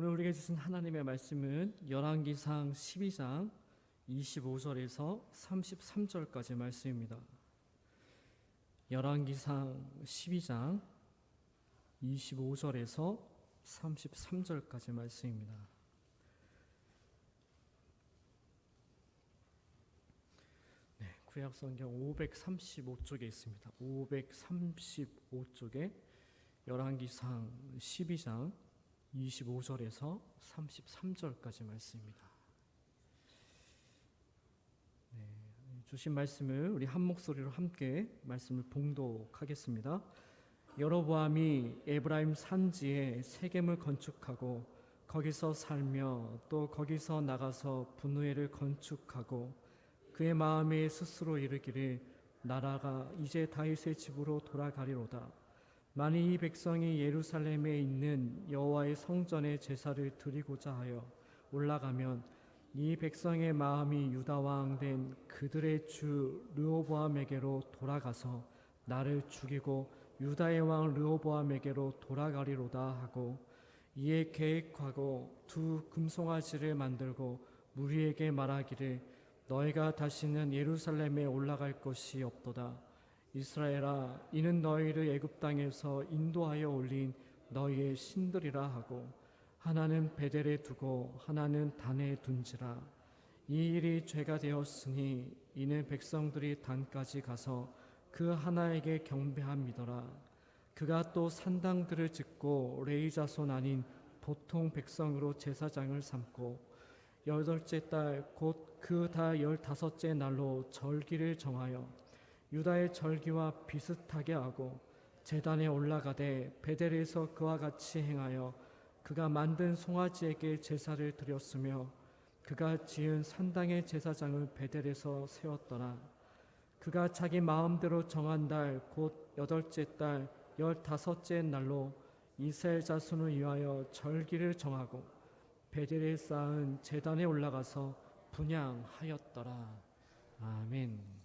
오늘 우리에게 주신 하나님의 말씀은 열왕기상 12장 25절에서 33절까지 말씀입니다. 열왕기상 12장 25절에서 33절까지 말씀입니다. 구약 성경 535쪽에 있습니다. 535쪽에 열왕기상 12장 25절에서 33절까지 말씀입니다. 주신 말씀을 우리 한 목소리로 함께 말씀을 봉독하겠습니다. 여로보암이 에브라임 산지에 세겜을 건축하고 거기서 살며 또 거기서 나가서 분우엘을 건축하고 그의 마음에 스스로 이르기를 나라가 이제 다윗의 집으로 돌아가리로다. 만일 이 백성이 예루살렘에 있는 여호와의 성전에 제사를 드리고자 하여 올라가면 이 백성의 마음이 유다 왕 된 그들의 주 르호보암에게로 돌아가서 나를 죽이고 유다의 왕 르호보암에게로 돌아가리로다 하고 이에 계획하고 두 금송아지를 만들고 무리에게 말하기를 너희가 다시는 예루살렘에 올라갈 것이 없도다. 이스라엘아, 이는 너희를 애굽 땅에서 인도하여 올린 너희의 신들이라 하고 하나는 베델에 두고 하나는 단에 둔지라. 이 일이 죄가 되었으니 이는 백성들이 단까지 가서 그 하나에게 경배함이더라. 그가 또 산당들을 짓고 레위 자손 아닌 보통 백성으로 제사장을 삼고 여덟째 달 곧 그 달 15째 날로 절기를 정하여 유다의 절기와 비슷하게 하고 제단에 올라가되 베델에서 그와 같이 행하여 그가 만든 송아지에게 제사를 드렸으며 그가 지은 산당의 제사장을 베델에서 세웠더라. 그가 자기 마음대로 정한 달 곧 8째 달 15째 날로 이스라엘 자손을 위하여 절기를 정하고 베델에 쌓은 제단에 올라가서 분향하였더라. 아멘.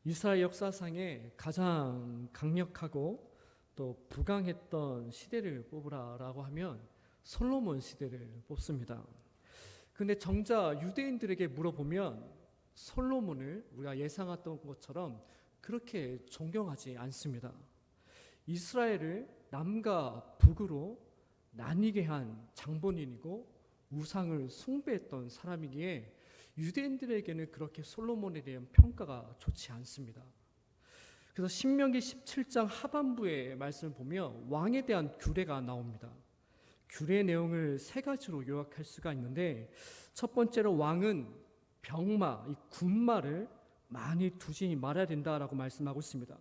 이스라엘 역사상에 가장 강력하고 또 부강했던 시대를 뽑으라라고 하면 솔로몬 시대를 뽑습니다. 그런데 정작 유대인들에게 물어보면 솔로몬을 우리가 예상했던 것처럼 그렇게 존경하지 않습니다. 이스라엘을 남과 북으로 나뉘게 한 장본인이고 우상을 숭배했던 사람이기에 유대인들에게는 그렇게 솔로몬에 대한 평가가 좋지 않습니다. 그래서 신명기 17장 하반부의 말씀을 보면 왕에 대한 규례가 나옵니다. 규례 내용을 세 가지로 요약할 수가 있는데 첫 번째로 왕은 병마, 이 군마를 많이 두지 말아야 된다라고 말씀하고 있습니다.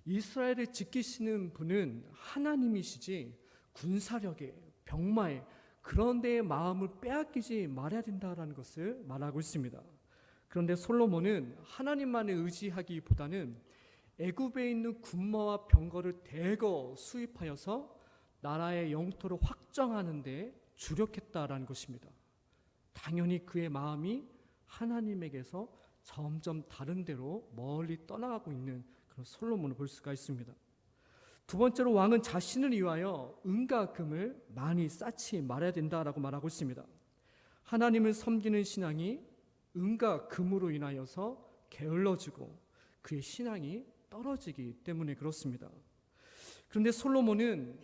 이스라엘을 지키시는 분은 하나님이시지 군사력에 병마에 그런 데에 마음을 빼앗기지 말아야 된다라는 것을 말하고 있습니다. 그런데 솔로몬은 하나님만을 의지하기보다는 애굽에 있는 군마와 병거를 대거 수입하여서 나라의 영토를 확정하는 데 주력했다라는 것입니다. 당연히 그의 마음이 하나님에게서 점점 다른 데로 멀리 떠나가고 있는 그런 솔로몬을 볼 수가 있습니다. 두 번째로 왕은 자신을 위하여 은과 금을 많이 쌓지 말아야 된다라고 말하고 있습니다. 하나님을 섬기는 신앙이 은과 금으로 인하여서 게을러지고 그의 신앙이 떨어지기 때문에 그렇습니다. 그런데 솔로몬은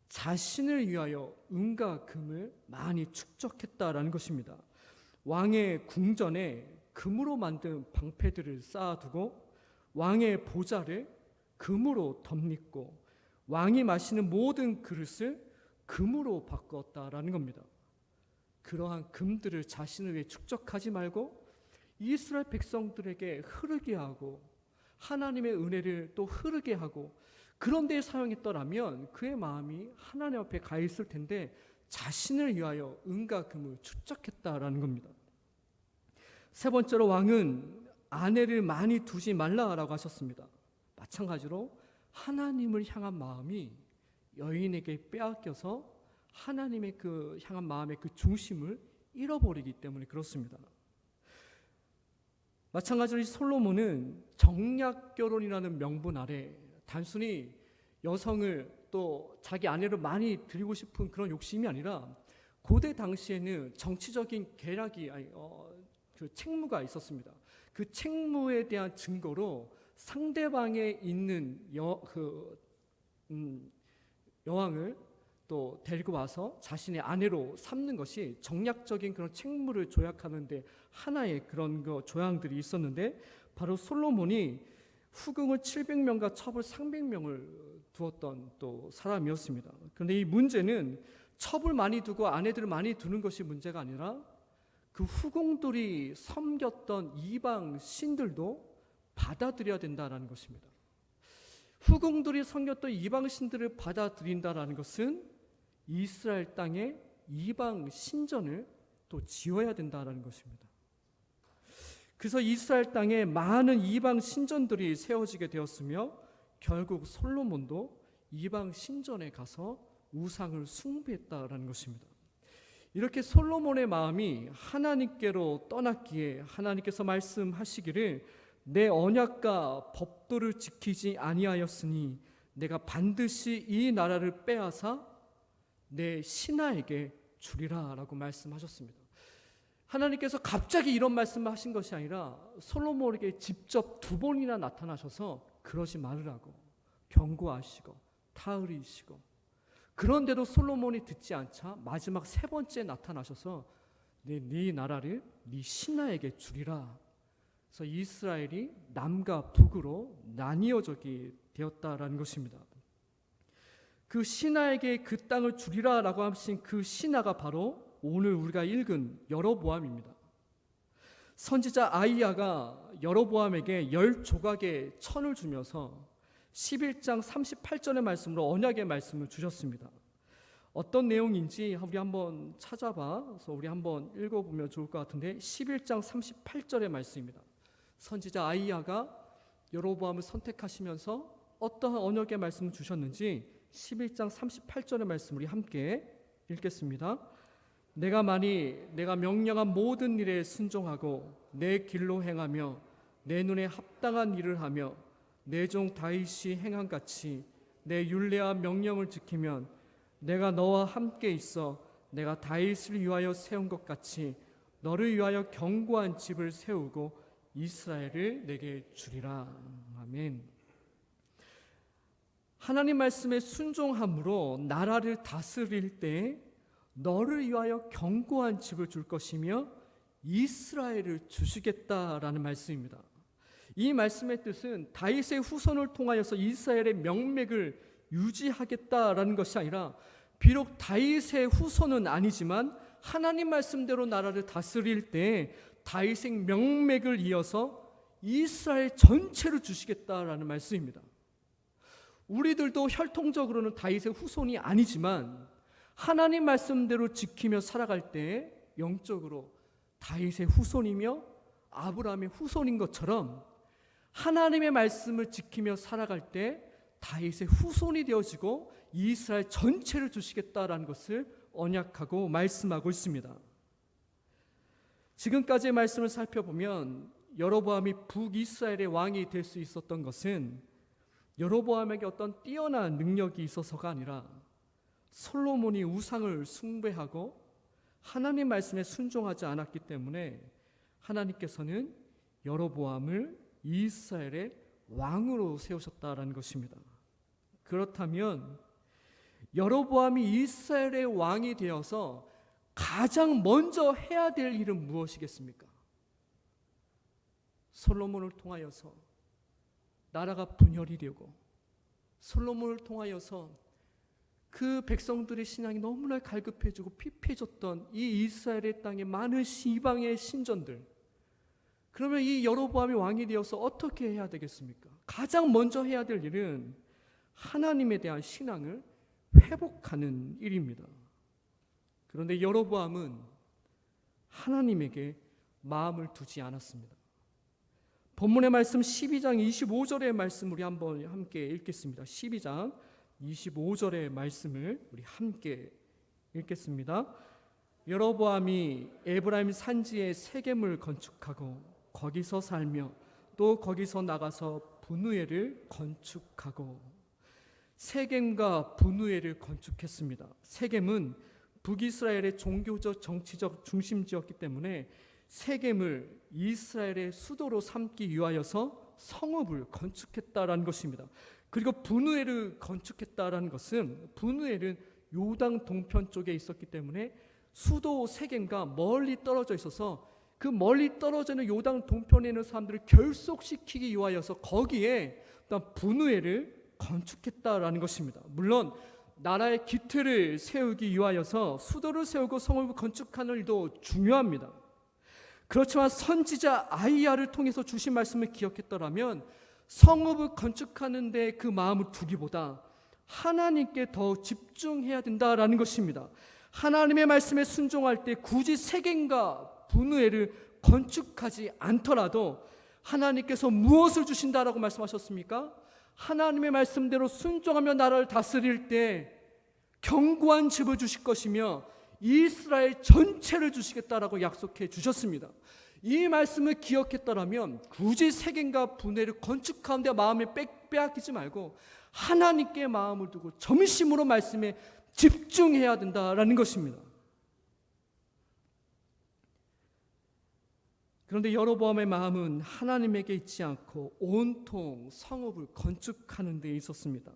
자신을 위하여 은과 금을 많이 축적했다라는 것입니다. 왕의 궁전에 금으로 만든 방패들을 쌓아두고 왕의 보좌를 금으로 덧입고 왕이 마시는 모든 그릇을 금으로 바꿨다라는 겁니다. 그러한 금들을 자신을 위해 축적하지 말고 이스라엘 백성들에게 흐르게 하고 하나님의 은혜를 또 흐르게 하고 그런 데에 사용했더라면 그의 마음이 하나님 앞에 가 있을 텐데 자신을 위하여 은과 금을 축적했다라는 겁니다. 세 번째로 왕은 아내를 많이 두지 말라라고 하셨습니다. 마찬가지로 하나님을 향한 마음이 여인에게 빼앗겨서 하나님의 그 향한 마음의 그 중심을 잃어버리기 때문에 그렇습니다. 마찬가지로 솔로몬은 정략 결혼이라는 명분 아래 단순히 여성을 또 자기 아내를 많이 드리고 싶은 그런 욕심이 아니라 고대 당시에는 정치적인 그 책무가 있었습니다. 그 책무에 대한 증거로 상대방에 있는 여왕을 또 데리고 와서 자신의 아내로 삼는 것이 정략적인 그런 책무를 조약하는데 하나의 그런 조항들이 있었는데, 바로 솔로몬이 후궁을 700명과 첩을 300명을 두었던 또 사람이었습니다. 그런데 이 문제는 첩을 많이 두고 아내들을 많이 두는 것이 문제가 아니라 그 후궁들이 섬겼던 이방 신들도 받아들여야 된다는 것입니다. 후궁들이 섬겼던 이방 신들을 받아들인다는 것은 이스라엘 땅에 이방 신전을 또 지어야 된다는 것입니다. 그래서 이스라엘 땅에 많은 이방 신전들이 세워지게 되었으며 결국 솔로몬도 이방 신전에 가서 우상을 숭배했다라는 것입니다. 이렇게 솔로몬의 마음이 하나님께로 떠났기에 하나님께서 말씀하시기를 내 언약과 법도를 지키지 아니하였으니 내가 반드시 이 나라를 빼앗아 내 신하에게 주리라 라고 말씀하셨습니다. 하나님께서 갑자기 이런 말씀을 하신 것이 아니라 솔로몬에게 직접 2번이나 나타나셔서 그러지 말으라고 경고하시고 타으리시고, 그런데도 솔로몬이 듣지 않자 마지막 3번째 나타나셔서 네 나라를 네 신하에게 주리라. 그래서 이스라엘이 남과 북으로 나뉘어지게 되었다라는 것입니다. 그 신하에게 그 땅을 주리라라고 하신 그 신하가 바로 오늘 우리가 읽은 여로보암입니다. 선지자 아이야가 여로보암에게 10조각의 천을 주면서 11장 38절의 말씀으로 언약의 말씀을 주셨습니다. 어떤 내용인지 우리 한번 찾아봐서 우리 한번 읽어보면 좋을 것 같은데, 11장 38절의 말씀입니다. 선지자 아이야가 여로보암을 선택하시면서 어떠한 언약의 말씀을 주셨는지 11장 38절의 말씀 우리 함께 읽겠습니다. 내가 명령한 모든 일에 순종하고 내 길로 행하며 내 눈에 합당한 일을 하며 내 종 다윗이 행한 같이 내 율례와 명령을 지키면 내가 너와 함께 있어 내가 다윗을 위하여 세운 것 같이 너를 위하여 견고한 집을 세우고 이스라엘을 내게 주리라. 아멘. 하나님 말씀에 순종함으로 나라를 다스릴 때 너를 위하여 견고한 집을 줄 것이며 이스라엘을 주시겠다라는 말씀입니다. 이 말씀의 뜻은 다윗의 후손을 통하여서 이스라엘의 명맥을 유지하겠다라는 것이 아니라, 비록 다윗의 후손은 아니지만 하나님 말씀대로 나라를 다스릴 때 다윗의 명맥을 이어서 이스라엘 전체를 주시겠다라는 말씀입니다. 우리들도 혈통적으로는 다윗의 후손이 아니지만 하나님 말씀대로 지키며 살아갈 때 영적으로 다윗의 후손이며 아브라함의 후손인 것처럼 하나님의 말씀을 지키며 살아갈 때 다윗의 후손이 되어지고 이스라엘 전체를 주시겠다라는 것을 언약하고 말씀하고 있습니다. 지금까지의 말씀을 살펴보면 여로보암이 북이스라엘의 왕이 될 수 있었던 것은 여로보암에게 어떤 뛰어난 능력이 있어서가 아니라 솔로몬이 우상을 숭배하고 하나님 말씀에 순종하지 않았기 때문에 하나님께서는 여로보암을 이스라엘의 왕으로 세우셨다라는 것입니다. 그렇다면 여로보암이 이스라엘의 왕이 되어서 가장 먼저 해야 될 일은 무엇이겠습니까? 솔로몬을 통하여서 나라가 분열이 되고 솔로몬을 통하여서 그 백성들의 신앙이 너무나 갈급해지고 피폐해졌던 이 이스라엘의 땅에 많은 이방의 신전들, 그러면 이 여로보암이 왕이 되어서 어떻게 해야 되겠습니까? 가장 먼저 해야 될 일은 하나님에 대한 신앙을 회복하는 일입니다. 그런데 여로보암은 하나님에게 마음을 두지 않았습니다. 본문의 말씀 12장 25절의 말씀 우리 한번 함께 읽겠습니다. 12장 25절의 말씀을 우리 함께 읽겠습니다. 여로보암이 에브라임 산지에 세겜을 건축하고 거기서 살며 또 거기서 나가서 분우엘을 건축하고. 세겜과 브누엘을 건축했습니다. 세겜은 북이스라엘의 종교적 정치적 중심지였기 때문에 세겜을 이스라엘의 수도로 삼기 위하여서 성읍을 건축했다라는 것입니다. 그리고 브누엘을 건축했다라는 것은, 브누엘은 요단 동편 쪽에 있었기 때문에 수도 세겜과 멀리 떨어져 있어서 그 멀리 떨어져 있는 요단 동편에 있는 사람들을 결속시키기 위하여서 거기에 브누엘을 건축했다라는 것입니다. 물론 나라의 기틀을 세우기 위하여서 수도를 세우고 성읍을 건축하는 일도 중요합니다. 그렇지만 선지자 아이야를 통해서 주신 말씀을 기억했더라면 성읍을 건축하는 데 그 마음을 두기보다 하나님께 더 집중해야 된다라는 것입니다. 하나님의 말씀에 순종할 때 굳이 세겜과 브누엘을 건축하지 않더라도 하나님께서 무엇을 주신다라고 말씀하셨습니까? 하나님의 말씀대로 순종하며 나라를 다스릴 때 견고한 집을 주실 것이며 이스라엘 전체를 주시겠다라고 약속해 주셨습니다. 이 말씀을 기억했더라면 굳이 세겜과 브누엘을 건축하는데 마음에 빼앗기지 말고 하나님께 마음을 두고 점심으로 말씀에 집중해야 된다라는 것입니다. 그런데 여로보암의 마음은 하나님에게 있지 않고 온통 성읍을 건축하는 데 있었습니다.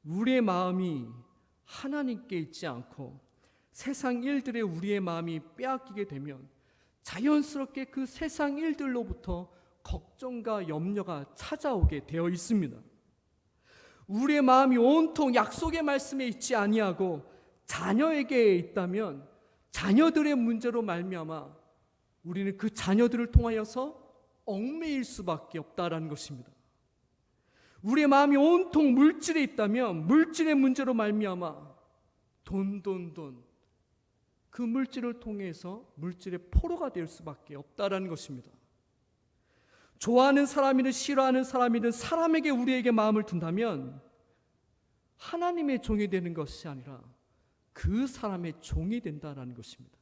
우리의 마음이 하나님께 있지 않고 세상 일들에 우리의 마음이 빼앗기게 되면 자연스럽게 그 세상 일들로부터 걱정과 염려가 찾아오게 되어 있습니다. 우리의 마음이 온통 약속의 말씀에 있지 아니하고 자녀에게 있다면 자녀들의 문제로 말미암아 우리는 그 자녀들을 통하여서 얽매일 수밖에 없다라는 것입니다. 우리의 마음이 온통 물질에 있다면 물질의 문제로 말미암아 돈 그 물질을 통해서 물질의 포로가 될 수밖에 없다라는 것입니다. 좋아하는 사람이든 싫어하는 사람이든 사람에게 우리에게 마음을 둔다면 하나님의 종이 되는 것이 아니라 그 사람의 종이 된다라는 것입니다.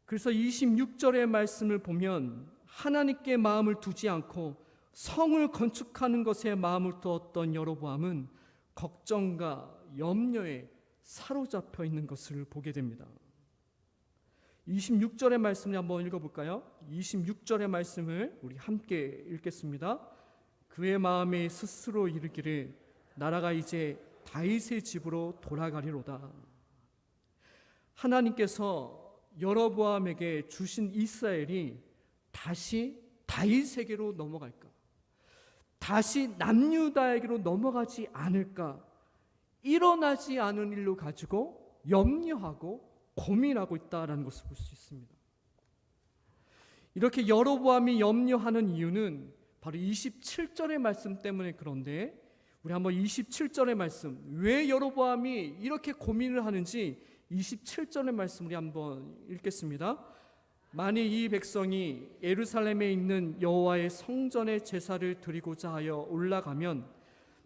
그래서 26절의 말씀을 보면 하나님께 마음을 두지 않고 성을 건축하는 것에 마음을 두었던 여로보암은 걱정과 염려에 사로잡혀 있는 것을 보게 됩니다. 26절의 말씀을 한번 읽어볼까요? 26절의 말씀을 우리 함께 읽겠습니다. 그의 마음에 스스로 이르기를 나라가 이제 다윗의 집으로 돌아가리로다. 하나님께서 여로보암에게 주신 이스라엘이 다시 다윗에게로 넘어갈까? 다시 남유다에게로 넘어가지 않을까? 일어나지 않은 일로 가지고 염려하고 고민하고 있다라는 것을 볼 수 있습니다. 이렇게 여로보암이 염려하는 이유는 바로 27절의 말씀 때문에 그런데 우리 한번 27절의 말씀, 왜 여로보암이 이렇게 고민을 하는지 27절의 말씀 우리 한번 읽겠습니다. 만일 이 백성이 예루살렘에 있는 여호와의 성전에 제사를 드리고자 하여 올라가면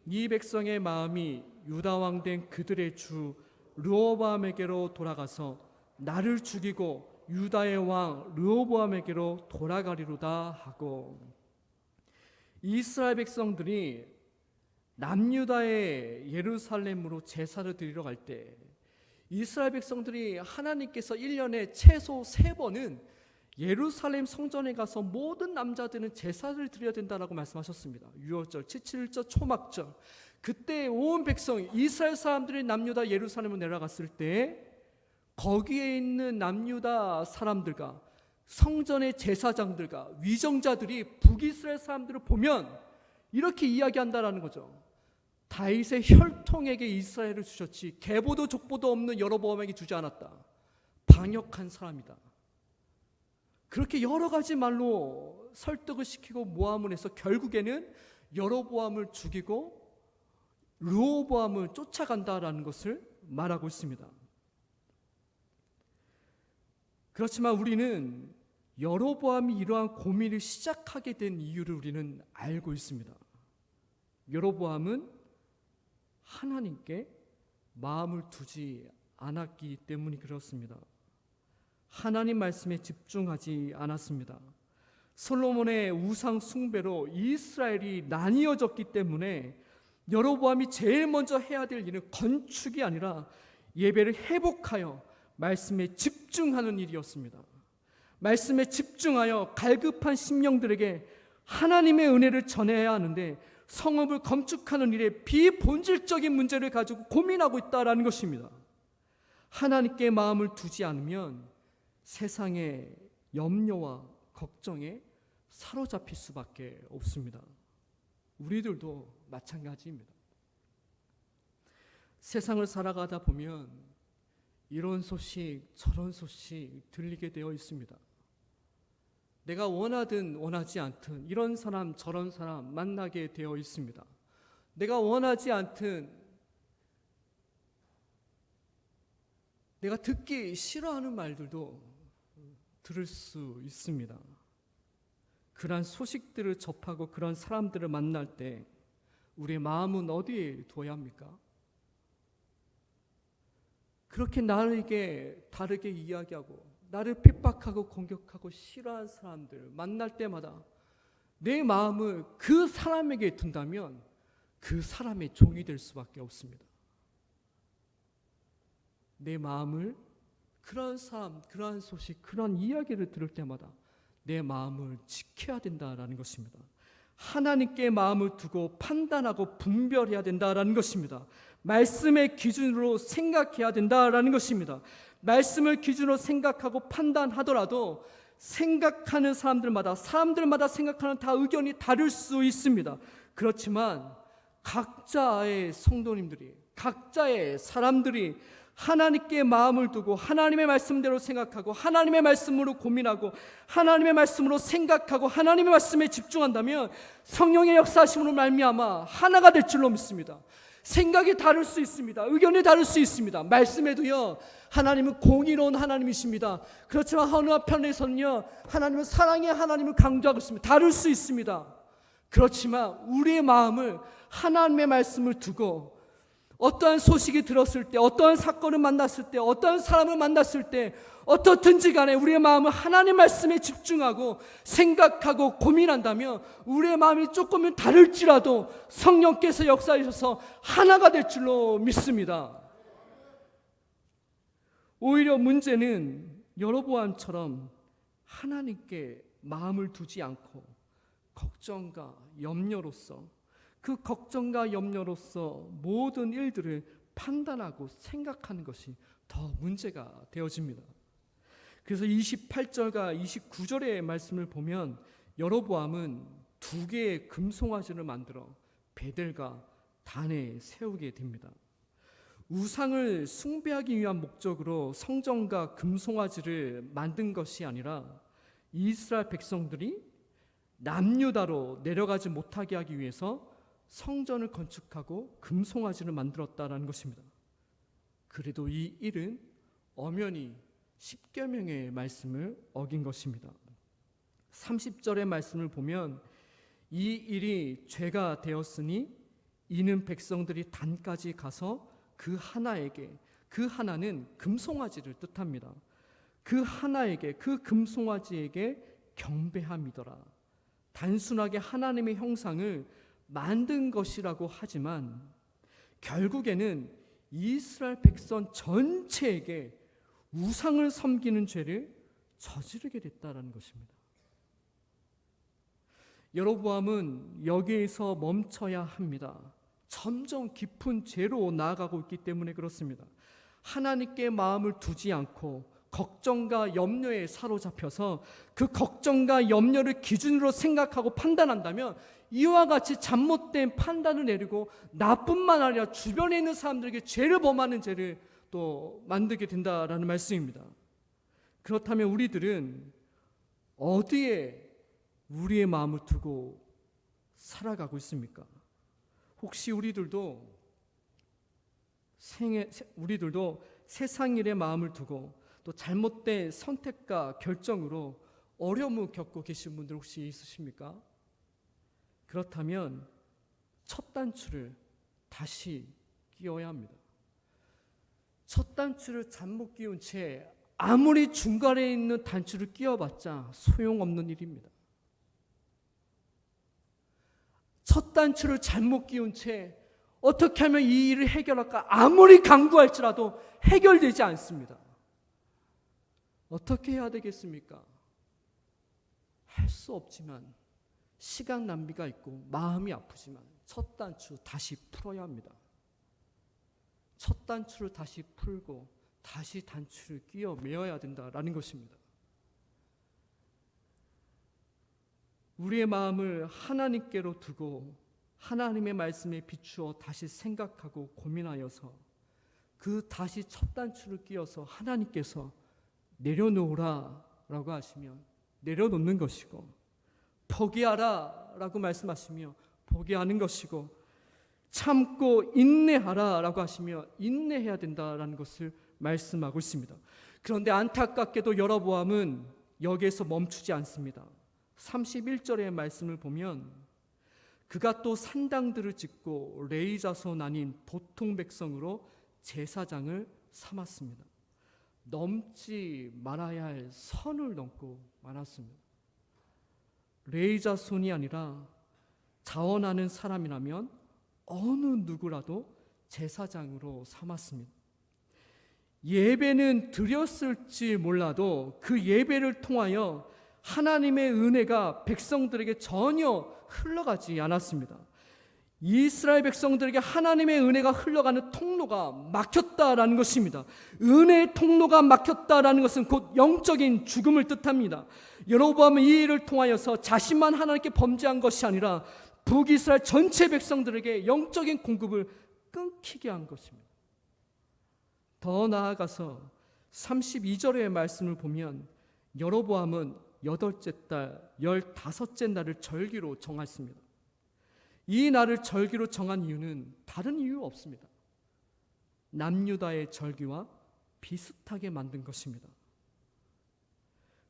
이 백성의 마음이 유다 왕 된 그들의 주 르호보암에게로 돌아가서 나를 죽이고 유다의 왕 르호보암에게로 돌아가리로다 하고, 이스라엘 백성들이 남유다의 예루살렘으로 제사를 드리러 갈 때 이스라엘 백성들이 하나님께서 1년에 최소 3번은 예루살렘 성전에 가서 모든 남자들은 제사를 드려야 된다라고 말씀하셨습니다. 유월절, 칠칠절, 초막절. 그때 온 백성 이스라엘 사람들이 남유다 예루살렘으로 내려갔을 때 거기에 있는 남유다 사람들과 성전의 제사장들과 위정자들이 북이스라엘 사람들을 보면 이렇게 이야기한다라는 거죠. 다윗의 혈통에게 이스라엘을 주셨지 계보도 족보도 없는 여로보암에게 주지 않았다. 방역한 사람이다. 그렇게 여러 가지 말로 설득을 시키고 모함을 해서 결국에는 여로보암을 죽이고 르호보암을 쫓아간다라는 것을 말하고 있습니다. 그렇지만 우리는 여로보암이 이러한 고민을 시작하게 된 이유를 우리는 알고 있습니다. 여로보암은 하나님께 마음을 두지 않았기 때문이 그렇습니다. 하나님 말씀에 집중하지 않았습니다. 솔로몬의 우상 숭배로 이스라엘이 나뉘어졌기 때문에 여로보암이 제일 먼저 해야 될 일은 건축이 아니라 예배를 회복하여 말씀에 집중하는 일이었습니다. 말씀에 집중하여 갈급한 심령들에게 하나님의 은혜를 전해야 하는데 성읍을 건축하는 일에 비본질적인 문제를 가지고 고민하고 있다라는 것입니다. 하나님께 마음을 두지 않으면 세상의 염려와 걱정에 사로잡힐 수밖에 없습니다. 우리들도 마찬가지입니다. 세상을 살아가다 보면 이런 소식 저런 소식 들리게 되어 있습니다. 내가 원하든 원하지 않든 이런 사람 저런 사람 만나게 되어 있습니다. 내가 원하지 않든 내가 듣기 싫어하는 말들도 들을 수 있습니다. 그러한 소식들을 접하고 그런 사람들을 만날 때 우리의 마음은 어디에 둬야 합니까? 그렇게 나에게 다르게 이야기하고 나를 핍박하고 공격하고 싫어하는 사람들 만날 때마다 내 마음을 그 사람에게 둔다면 그 사람의 종이 될 수밖에 없습니다. 내 마음을 그런 사람, 그러한 소식, 그런 이야기를 들을 때마다 내 마음을 지켜야 된다라는 것입니다. 하나님께 마음을 두고 판단하고 분별해야 된다라는 것입니다. 말씀의 기준으로 생각해야 된다라는 것입니다. 말씀을 기준으로 생각하고 판단하더라도 생각하는 사람들마다 생각하는 다 의견이 다를 수 있습니다. 그렇지만 각자의 성도님들이, 각자의 사람들이 하나님께 마음을 두고 하나님의 말씀대로 생각하고 하나님의 말씀으로 고민하고 하나님의 말씀으로 생각하고 하나님의 말씀에 집중한다면 성령의 역사하심으로 말미암아 하나가 될 줄로 믿습니다. 생각이 다를 수 있습니다. 의견이 다를 수 있습니다. 말씀에도요, 하나님은 공의로운 하나님이십니다. 그렇지만 어느 한편에서는요, 하나님은 사랑의 하나님을 강조하고 있습니다. 다를 수 있습니다. 그렇지만 우리의 마음을 하나님의 말씀을 두고 어떠한 소식이 들었을 때, 어떠한 사건을 만났을 때, 어떠한 사람을 만났을 때 어떻든지 간에 우리의 마음을 하나님의 말씀에 집중하고 생각하고 고민한다면 우리의 마음이 조금은 다를지라도 성령께서 역사하셔서 하나가 될 줄로 믿습니다. 오히려 문제는 여로보암처럼 하나님께 마음을 두지 않고 걱정과 염려로서 그 걱정과 염려로서 모든 일들을 판단하고 생각하는 것이 더 문제가 되어집니다. 그래서 28절과 29절의 말씀을 보면 여로보암은 두 개의 금송아지를 만들어 베델과 단에 세우게 됩니다. 우상을 숭배하기 위한 목적으로 성전과 금송아지를 만든 것이 아니라 이스라엘 백성들이 남유다로 내려가지 못하게 하기 위해서 성전을 건축하고 금송아지를 만들었다라는 것입니다. 그래도 이 일은 엄연히 십계명의 말씀을 어긴 것입니다. 30절의 말씀을 보면 이 일이 죄가 되었으니 이는 백성들이 단까지 가서 그 하나에게, 그 하나는 금송아지를 뜻합니다. 그 하나에게, 그 금송아지에게 경배함이더라. 단순하게 하나님의 형상을 만든 것이라고 하지만 결국에는 이스라엘 백성 전체에게 우상을 섬기는 죄를 저지르게 됐다는 것입니다. 여로보암은 여기에서 멈춰야 합니다. 점점 깊은 죄로 나아가고 있기 때문에 그렇습니다. 하나님께 마음을 두지 않고 걱정과 염려에 사로잡혀서 그 걱정과 염려를 기준으로 생각하고 판단한다면 이와 같이 잘못된 판단을 내리고 나뿐만 아니라 주변에 있는 사람들에게 죄를 범하는 죄를 또 만들게 된다라는 말씀입니다. 그렇다면 우리들은 어디에 우리의 마음을 두고 살아가고 있습니까? 혹시 우리들도 세상 일에 마음을 두고 또 잘못된 선택과 결정으로 어려움을 겪고 계신 분들 혹시 있으십니까? 그렇다면 첫 단추를 다시 끼워야 합니다. 첫 단추를 잘못 끼운 채 아무리 중간에 있는 단추를 끼워봤자 소용없는 일입니다. 첫 단추를 잘못 끼운 채 어떻게 하면 이 일을 해결할까 아무리 강구할지라도 해결되지 않습니다. 어떻게 해야 되겠습니까? 할 수 없지만 시간 낭비가 있고 마음이 아프지만 첫 단추 다시 풀어야 합니다. 첫 단추를 다시 풀고 다시 단추를 끼워 메어야 된다라는 것입니다. 우리의 마음을 하나님께로 두고 하나님의 말씀에 비추어 다시 생각하고 고민하여서 그 다시 첫 단추를 끼워서 하나님께서 내려놓으라 라고 하시면 내려놓는 것이고, 포기하라 라고 말씀하시며 포기하는 것이고, 참고 인내하라 라고 하시며 인내해야 된다라는 것을 말씀하고 있습니다. 그런데 안타깝게도 여로보암은 여기에서 멈추지 않습니다. 31절의 말씀을 보면 그가 또 산당들을 짓고 레위 자손 아닌 보통 백성으로 제사장을 삼았습니다. 넘지 말아야 할 선을 넘고 말았습니다. 레위 자손이 아니라 자원하는 사람이라면 어느 누구라도 제사장으로 삼았습니다. 예배는 드렸을지 몰라도 그 예배를 통하여 하나님의 은혜가 백성들에게 전혀 흘러가지 않았습니다. 이스라엘 백성들에게 하나님의 은혜가 흘러가는 통로가 막혔다라는 것입니다. 은혜의 통로가 막혔다라는 것은 곧 영적인 죽음을 뜻합니다. 여로보암은 이 일을 통하여서 자신만 하나님께 범죄한 것이 아니라 북이스라엘 전체 백성들에게 영적인 공급을 끊기게 한 것입니다. 더 나아가서 32절의 말씀을 보면 여로보암은 8째 달 15째 날을 절기로 정했습니다. 이 날을 절기로 정한 이유는 다른 이유 없습니다. 남유다의 절기와 비슷하게 만든 것입니다.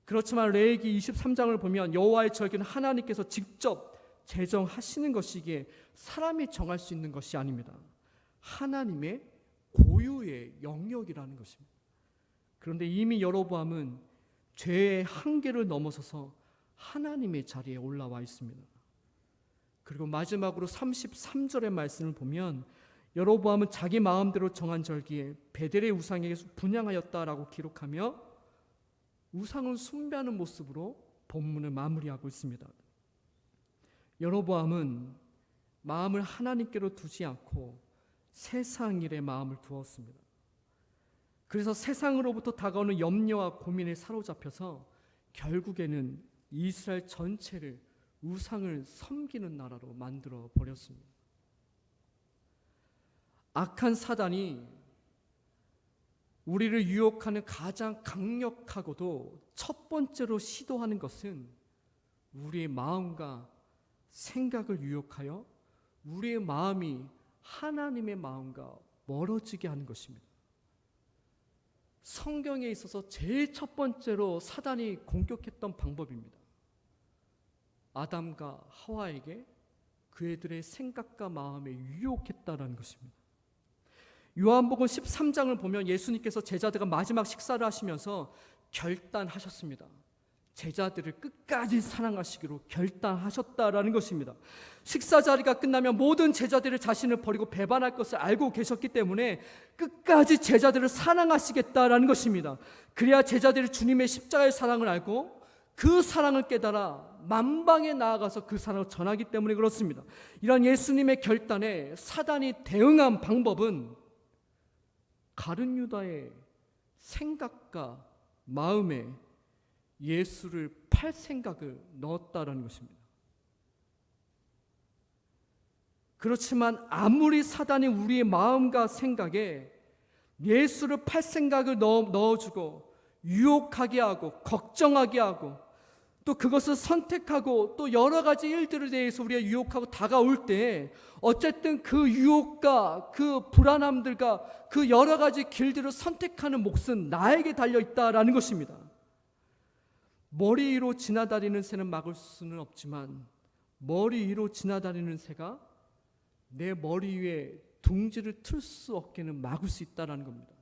그렇지만 레위기 23장을 보면 여호와의 절기는 하나님께서 직접 제정하시는 것이기에 사람이 정할 수 있는 것이 아닙니다. 하나님의 고유의 영역이라는 것입니다. 그런데 이미 여로보암은 죄의 한계를 넘어서서 하나님의 자리에 올라와 있습니다. 그리고 마지막으로 33절의 말씀을 보면 여로보암은 자기 마음대로 정한 절기에 베델의 우상에게 분향하였다라고 기록하며 우상을 숭배하는 모습으로 본문을 마무리하고 있습니다. 여로보암은 마음을 하나님께로 두지 않고 세상 일에 마음을 두었습니다. 그래서 세상으로부터 다가오는 염려와 고민에 사로잡혀서 결국에는 이스라엘 전체를 우상을 섬기는 나라로 만들어 버렸습니다. 악한 사단이 우리를 유혹하는 가장 강력하고도 첫 번째로 시도하는 것은 우리의 마음과 생각을 유혹하여 우리의 마음이 하나님의 마음과 멀어지게 하는 것입니다. 성경에 있어서 제일 첫 번째로 사단이 공격했던 방법입니다. 아담과 하와에게 그애들의 생각과 마음에 유혹했다라는 것입니다. 요한복음 13장을 보면 예수님께서 제자들과 마지막 식사를 하시면서 결단하셨습니다. 제자들을 끝까지 사랑하시기로 결단하셨다라는 것입니다. 식사 자리가 끝나면 모든 제자들이 자신을 버리고 배반할 것을 알고 계셨기 때문에 끝까지 제자들을 사랑하시겠다라는 것입니다. 그래야 제자들이 주님의 십자가의 사랑을 알고 그 사랑을 깨달아 만방에 나아가서 그 사랑을 전하기 때문에 그렇습니다. 이런 예수님의 결단에 사단이 대응한 방법은 가룟 유다의 생각과 마음에 예수를 팔 생각을 넣었다라는 것입니다. 그렇지만 아무리 사단이 우리의 마음과 생각에 예수를 팔 생각을 넣어주고 유혹하게 하고 걱정하게 하고 또 그것을 선택하고 또 여러 가지 일들에 대해서 우리가 유혹하고 다가올 때 어쨌든 그 유혹과 그 불안함들과 그 여러 가지 길들을 선택하는 몫은 나에게 달려있다라는 것입니다. 머리 위로 지나다니는 새는 막을 수는 없지만 머리 위로 지나다니는 새가 내 머리 위에 둥지를 틀 수 없게는 막을 수 있다는 겁니다.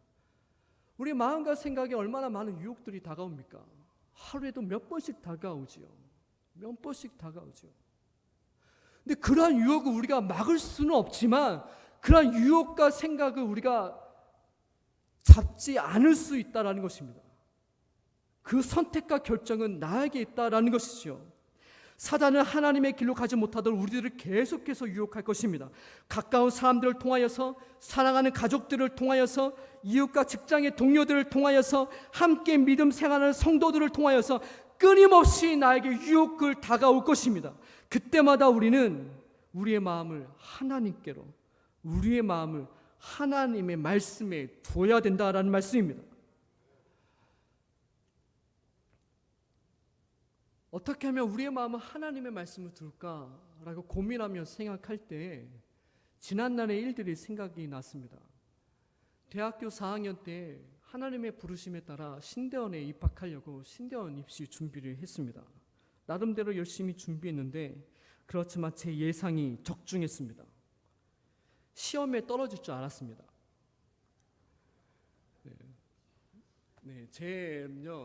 우리 마음과 생각에 얼마나 많은 유혹들이 다가옵니까? 하루에도 몇 번씩 다가오지요. 몇 번씩 다가오죠. 근데 그러한 유혹을 우리가 막을 수는 없지만 그러한 유혹과 생각을 우리가 잡지 않을 수 있다라는 것입니다. 그 선택과 결정은 나에게 있다라는 것이죠. 사단은 하나님의 길로 가지 못하도록 우리들을 계속해서 유혹할 것입니다. 가까운 사람들을 통하여서, 사랑하는 가족들을 통하여서, 이웃과 직장의 동료들을 통하여서, 함께 믿음 생활하는 성도들을 통하여서 끊임없이 나에게 유혹을 다가올 것입니다. 그때마다 우리는 우리의 마음을 하나님께로, 우리의 마음을 하나님의 말씀에 두어야 된다라는 말씀입니다. 어떻게 하면 우리의 마음은 하나님의 말씀을 둘까라고 고민하며 생각할 때 지난날의 일들이 생각이 났습니다. 대학교 4학년 때 하나님의 부르심에 따라 신대원에 입학하려고 신대원 입시 준비를 했습니다. 나름대로 열심히 준비했는데 그렇지만 제 예상이 적중했습니다. 시험에 떨어질 줄 알았습니다.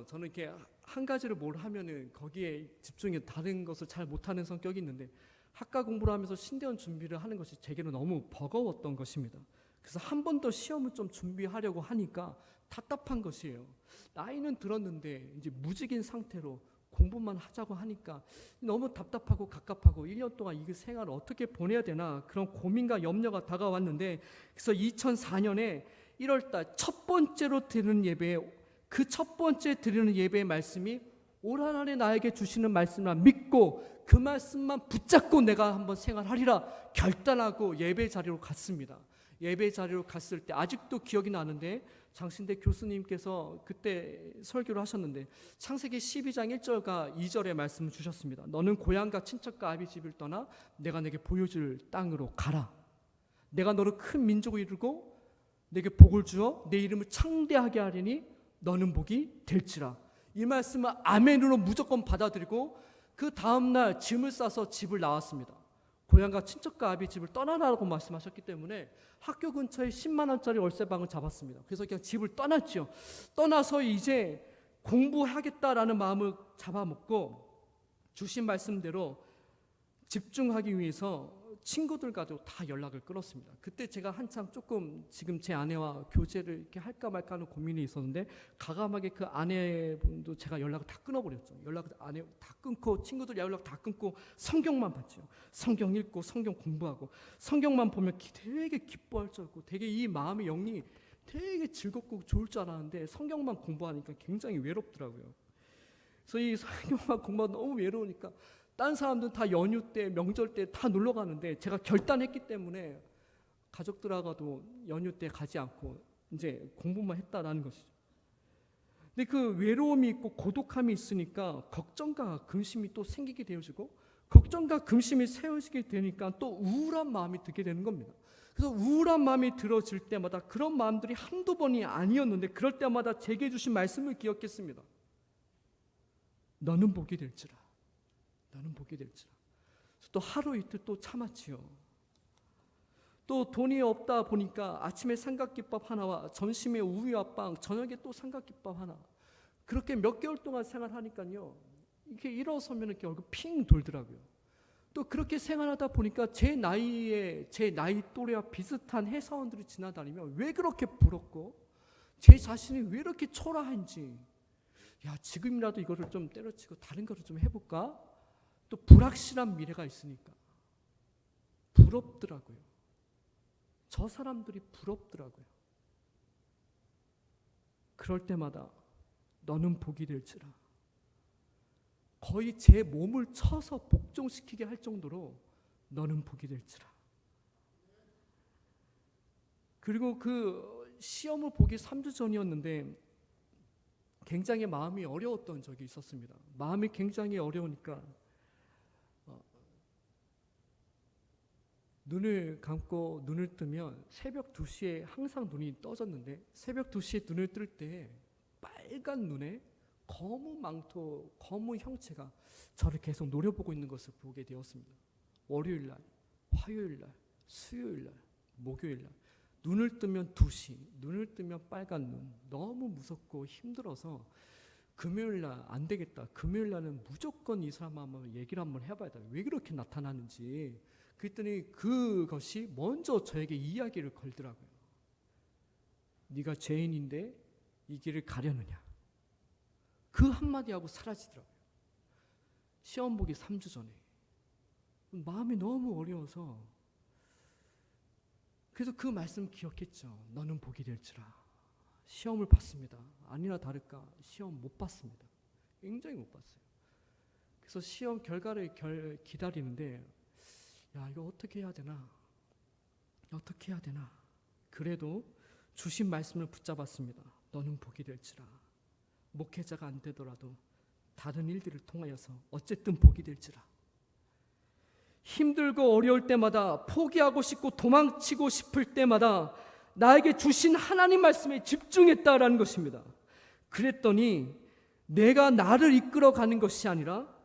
저는 이렇게 한 가지를 뭘 하면은 거기에 집중해 다른 것을 잘 못하는 성격이 있는데 학과 공부를 하면서 신대원 준비를 하는 것이 제게는 너무 버거웠던 것입니다. 그래서 한 번 더 시험을 좀 준비하려고 하니까 답답한 것이에요. 나이는 들었는데 이제 무직인 상태로 공부만 하자고 하니까 너무 답답하고 갑갑하고 1년 동안 이 생활을 어떻게 보내야 되나 그런 고민과 염려가 다가왔는데 그래서 2004년에 1월달 첫 번째로 드리는 예배에 그 첫 번째 드리는 예배의 말씀이 올 한 해 나에게 주시는 말씀만 믿고 그 말씀만 붙잡고 내가 한번 생활하리라 결단하고 예배 자리로 갔습니다. 예배 자리로 갔을 때 아직도 기억이 나는데 장신대 교수님께서 그때 설교를 하셨는데 창세기 12장 1절과 2절의 말씀을 주셨습니다. 너는 고향과 친척과 아비 집을 떠나 내가 내게 보여줄 땅으로 가라. 내가 너를 큰 민족을 이루고 내게 복을 주어 내 이름을 창대하게 하리니 너는 복이 될지라. 이 말씀을 아멘으로 무조건 받아들이고 그 다음날 짐을 싸서 집을 나왔습니다. 고향과 친척과 아비 집을 떠나라고 말씀하셨기 때문에 학교 근처에 10만 원짜리 월세방을 잡았습니다. 그래서 그냥 집을 떠났죠. 떠나서 이제 공부하겠다라는 마음을 잡아먹고 주신 말씀대로 집중하기 위해서 친구들과도 다 연락을 끊었습니다. 그때 제가 한참 조금 지금 제 아내와 교제를 이렇게 할까 말까 하는 고민이 있었는데 가감하게 그 아내분도 제가 연락을 다 끊어버렸죠. 연락을 아내 다 끊고 친구들 연락 다 끊고 성경만 봤죠. 성경 읽고 성경 공부하고 성경만 보면 되게 기뻐할 줄 알고 되게 이 마음의 영이 되게 즐겁고 좋을 줄 알았는데 성경만 공부하니까 굉장히 외롭더라고요. 그래서 이 성경만 공부하다 너무 외로우니까 딴 사람들은 다 연휴 때, 명절 때 다 놀러 가는데 제가 결단했기 때문에 가족들하고도 연휴 때 가지 않고 이제 공부만 했다라는 것이죠. 근데 그 외로움이 있고 고독함이 있으니까 걱정과 근심이 또 생기게 되어지고 걱정과 근심이 세워지게 되니까 또 우울한 마음이 들게 되는 겁니다. 그래서 우울한 마음이 들어질 때마다 그런 마음들이 한두 번이 아니었는데 그럴 때마다 제게 주신 말씀을 기억했습니다. 너는 복이 될지라. 나는 복이 될지라. 또 하루 이틀 또 참았지요. 또 돈이 없다 보니까 아침에 삼각김밥 하나와 점심에 우유와 빵, 저녁에 또 삼각김밥 하나. 그렇게 몇 개월 동안 생활하니까요. 이렇게 일어서면 이렇게 얼굴 핑 돌더라고요. 또 그렇게 생활하다 보니까 제 나이 또래와 비슷한 회사원들이 지나다니면 왜 그렇게 부럽고 제 자신이 왜 이렇게 초라한지 야 지금이라도 이거를 좀 때려치고 다른 거를 좀 해볼까? 또 불확실한 미래가 있으니까 부럽더라고요. 저 사람들이 부럽더라고요. 그럴 때마다 너는 복이 될지라. 거의 제 몸을 쳐서 복종시키게 할 정도로 너는 복이 될지라. 그리고 그 시험을 보기 3주 전이었는데 굉장히 마음이 어려웠던 적이 있었습니다. 마음이 굉장히 어려우니까 눈을 감고 눈을 뜨면 새벽 2시에 항상 눈이 떠졌는데 새벽 2시에 눈을 뜰 때 빨간 눈에 검은 망토, 검은 형체가 저를 계속 노려보고 있는 것을 보게 되었습니다. 월요일날, 화요일날, 수요일날, 목요일날 눈을 뜨면 2시, 눈을 뜨면 빨간 눈 너무 무섭고 힘들어서 금요일날 안 되겠다. 금요일날은 무조건 이 사람하고 얘기를 한번 해봐야 돼. 왜 그렇게 나타나는지 그랬더니 그것이 먼저 저에게 이야기를 걸더라고요. 네가 죄인인데 이 길을 가려느냐. 그 한마디 하고 사라지더라고요. 시험 보기 3주 전에. 마음이 너무 어려워서 그래서 그 말씀 기억했죠. 너는 복이 될지라. 시험을 봤습니다. 아니나 다를까 시험 못 봤습니다. 굉장히 못 봤어요. 그래서 시험 결과를 기다리는데 야, 이거 어떻게 해야 되나? 어떻게 해야 되나? 그래도 주신 말씀을 붙잡았습니다. 너는 복이 될지라. 목회자가 안 되더라도 다른 일들을 통하여서 어쨌든 복이 될지라. 힘들고 어려울 때마다, 포기하고 싶고 도망치고 싶을 때마다 나에게 주신 하나님 말씀에 집중했다라는 것입니다. 그랬더니 내가 나를 이끌어가는 것이 아니라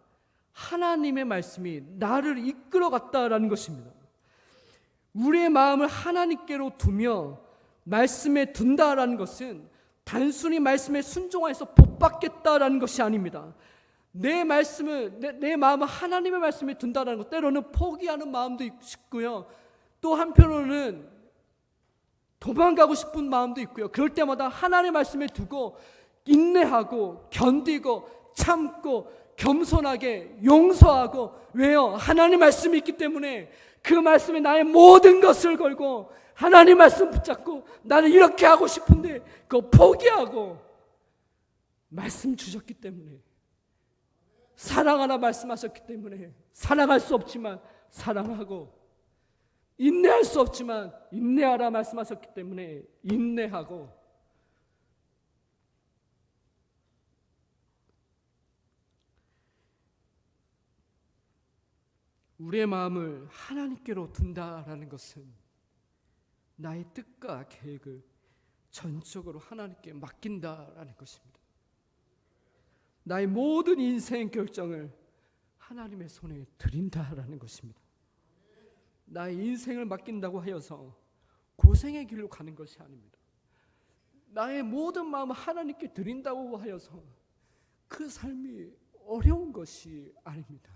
하나님의 말씀이 나를 이끌어갔다라는 것입니다. 우리의 마음을 하나님께로 두며 말씀에 둔다라는 것은 단순히 말씀에 순종하여서 복받겠다라는 것이 아닙니다. 내 마음을 하나님의 말씀에 둔다라는 것, 때로는 포기하는 마음도 있고요. 또 한편으로는 도망가고 싶은 마음도 있고요. 그럴 때마다 하나님의 말씀에 두고 인내하고 견디고 참고 겸손하게 용서하고, 왜요? 하나님 말씀이 있기 때문에 그 말씀에 나의 모든 것을 걸고 하나님 말씀 붙잡고 나는 이렇게 하고 싶은데 그거 포기하고 말씀 주셨기 때문에, 사랑하라 말씀하셨기 때문에 사랑할 수 없지만 사랑하고, 인내할 수 없지만 인내하라 말씀하셨기 때문에 인내하고, 우리의 마음을 하나님께로 둔다라는 것은 나의 뜻과 계획을 전적으로 하나님께 맡긴다라는 것입니다. 나의 모든 인생 결정을 하나님의 손에 드린다라는 것입니다. 나의 인생을 맡긴다고 하여서 고생의 길로 가는 것이 아닙니다. 나의 모든 마음을 하나님께 드린다고 하여서 그 삶이 어려운 것이 아닙니다.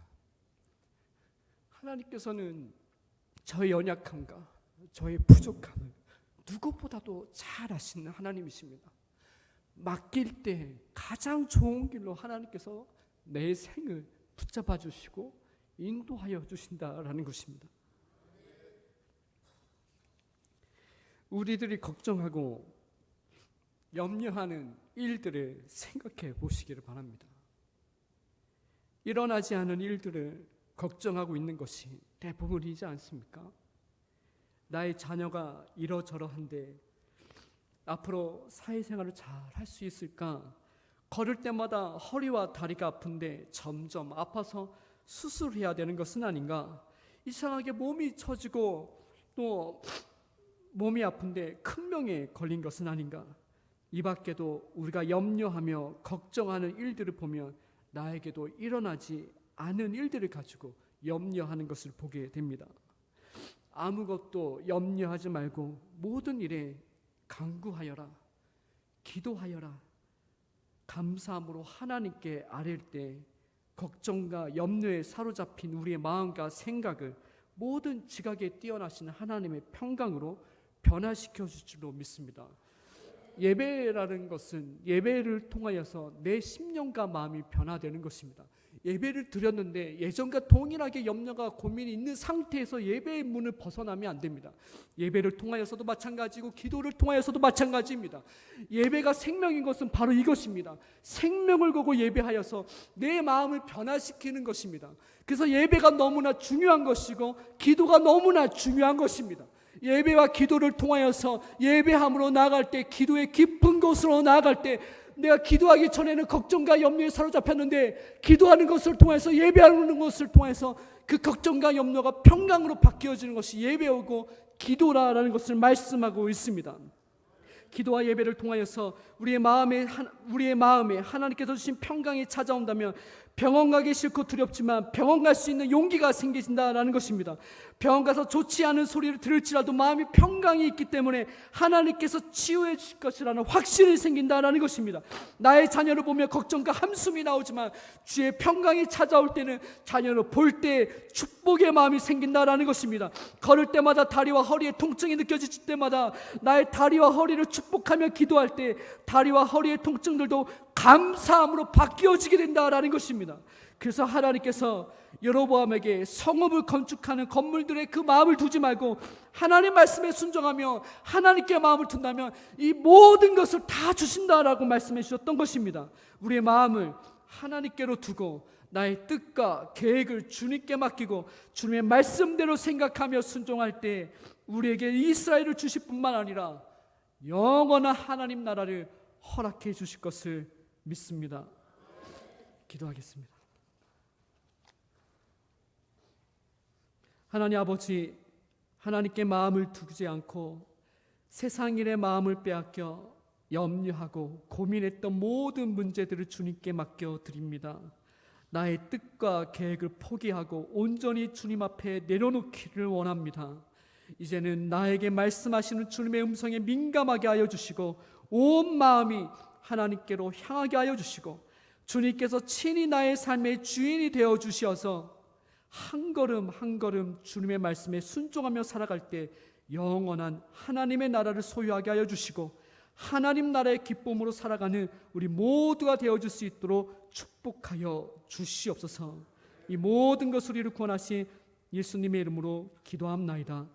하나님께서는 저의 연약함과 저의 부족함을 누구보다도 잘 아시는 하나님이십니다. 맡길 때 가장 좋은 길로 하나님께서 내 생을 붙잡아 주시고 인도하여 주신다라는 것입니다. 우리들이 걱정하고 염려하는 일들을 생각해 보시기를 바랍니다. 일어나지 않은 일들을 걱정하고 있는 것이 대부분이지 않습니까? 나의 자녀가 이러저러한데 앞으로 사회생활을 잘 할 수 있을까? 걸을 때마다 허리와 다리가 아픈데 점점 아파서 수술해야 되는 것은 아닌가? 이상하게 몸이 처지고 또 몸이 아픈데 큰 병에 걸린 것은 아닌가? 이 밖에도 우리가 염려하며 걱정하는 일들을 보면 나에게도 일어나지 않은 일들을 가지고 염려하는 것을 보게 됩니다. 아무것도 염려하지 말고 모든 일에 간구하여라, 기도하여라, 감사함으로 하나님께 아뢰일 때 걱정과 염려에 사로잡힌 우리의 마음과 생각을 모든 지각에 뛰어나신 하나님의 평강으로 변화시켜 줄 줄로 믿습니다. 예배라는 것은 예배를 통하여서 내 심령과 마음이 변화되는 것입니다. 예배를 드렸는데 예전과 동일하게 염려가 고민이 있는 상태에서 예배의 문을 벗어나면 안 됩니다. 예배를 통하여서도 마찬가지고 기도를 통하여서도 마찬가지입니다. 예배가 생명인 것은 바로 이것입니다. 생명을 거고 예배하여서 내 마음을 변화시키는 것입니다. 그래서 예배가 너무나 중요한 것이고 기도가 너무나 중요한 것입니다. 예배와 기도를 통하여서 예배함으로 나아갈 때, 기도의 깊은 곳으로 나아갈 때, 내가 기도하기 전에는 걱정과 염려에 사로잡혔는데 기도하는 것을 통해서, 예배하는 것을 통해서 그 걱정과 염려가 평강으로 바뀌어지는 것이 예배이고 기도라는 것을 말씀하고 있습니다. 기도와 예배를 통하여서 우리의 마음에 하나님께서 주신 평강이 찾아온다면 병원 가기 싫고 두렵지만 병원 갈 수 있는 용기가 생기신다라는 것입니다. 병원 가서 좋지 않은 소리를 들을지라도 마음이 평강이 있기 때문에 하나님께서 치유해 주실 것이라는 확신이 생긴다라는 것입니다. 나의 자녀를 보며 걱정과 함숨이 나오지만 주의 평강이 찾아올 때는 자녀를 볼 때 축복의 마음이 생긴다라는 것입니다. 걸을 때마다 다리와 허리에 통증이 느껴질 때마다 나의 다리와 허리를 축복하며 기도할 때 다리와 허리의 통증들도 감사함으로 바뀌어지게 된다라는 것입니다. 그래서 하나님께서 여로보암에게 성읍을 건축하는 건물들의 그 마음을 두지 말고 하나님 말씀에 순종하며 하나님께 마음을 둔다면 이 모든 것을 다 주신다라고 말씀해 주셨던 것입니다. 우리의 마음을 하나님께로 두고 나의 뜻과 계획을 주님께 맡기고 주님의 말씀대로 생각하며 순종할 때 우리에게 이스라엘을 주실 뿐만 아니라 영원한 하나님 나라를 허락해 주실 것을 믿습니다. 기도하겠습니다. 하나님 아버지, 하나님께 마음을 두지 않고 세상 일에 마음을 빼앗겨 염려하고 고민했던 모든 문제들을 주님께 맡겨 드립니다. 나의 뜻과 계획을 포기하고 온전히 주님 앞에 내려놓기를 원합니다. 이제는 나에게 말씀하시는 주님의 음성에 민감하게 하여 주시고 온 마음이 하나님께로 향하게 하여 주시고 주님께서 친히 나의 삶의 주인이 되어 주셔서 한 걸음 한 걸음 주님의 말씀에 순종하며 살아갈 때 영원한 하나님의 나라를 소유하게 하여 주시고 하나님 나라의 기쁨으로 살아가는 우리 모두가 되어줄 수 있도록 축복하여 주시옵소서. 이 모든 것을 이루 구원하신 예수님의 이름으로 기도합나이다.